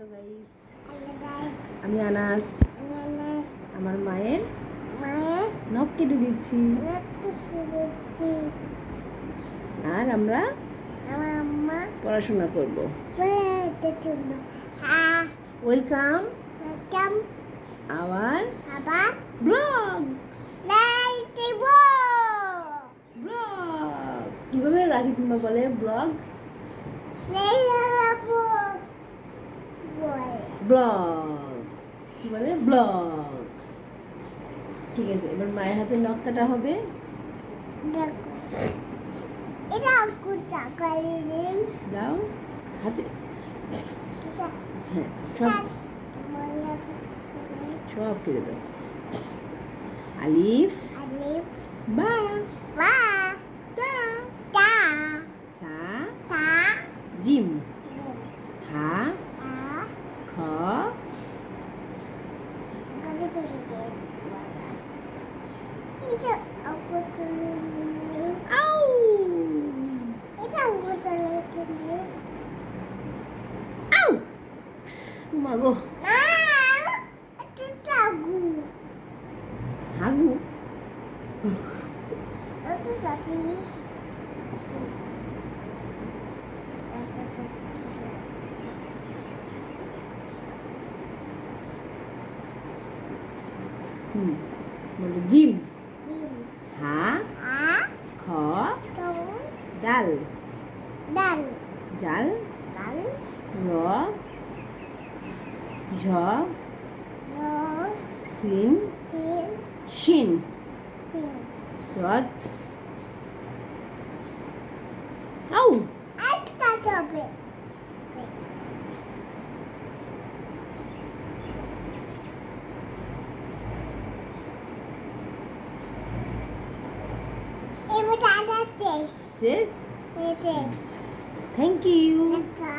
Hello guys, hello guys, আমি আনাস। আমার মায়ের নখ কেটে দিচ্ছি আর আমরা আমার আম্মা পড়াশোনা করব। চলবে। ওয়েলকাম ওয়েলকাম আওয়ার আবার ব্লগ। লাইক দেব। ব্লগ কিভাবে রাখি কিংবা বলে ব্লগ? ব্লগ কি বলে? ব্লগ। ঠিক আছে, এবার মায়ের হাতে নখ কাটা হবে। এটা কুটা করে দিন। দাও হাতে। হ্যাঁ, সব সব কেটে দাও। আলিফ আলিফ বা বা তা তা সা তা জিম হা তা খ করে দিন। এটা অকুতলে আউ এটা অকুতলে কিনে আউ মাগো না এটা টাগু হাগু এটা সাথী বলে জিম দিন হা আ খ তো ডাল ডাল জাল ডাল র ঝ নো সিন তিন শিন তিন সদ আউ একটা যাবে এবার দাদা টেস্ট শেষ। Test thank you. একটা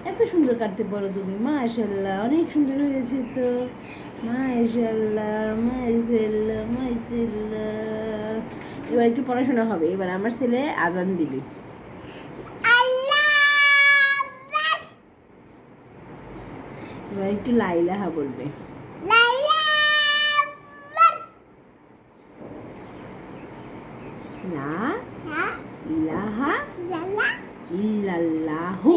এত সুন্দর কাটতে পারো তুমি, মাশাআল্লাহ, অনেক সুন্দর হয়েছে তো। মাশাআল্লাহ মাশাআল্লাহ মাশাআল্লাহ। এবার একটু পড়াশোনা হবে। এবার আমার ছেলে আজান দিবে। আল্লাহ এবার একটু লা ইলাহা বলবে। লাইলা লা হ্যাঁ ইলাহা লালা ইল্লাল্লাহু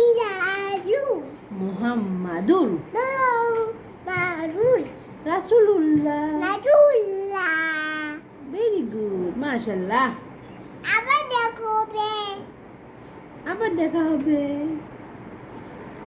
ইলালু মুহাম্মাদুর নো মারুল রাসূলুল্লাহ। নাজুল্লাহ ভেরি গুড, মাশাআল্লাহ। আবার দেখো বে আবার দেখা হবে।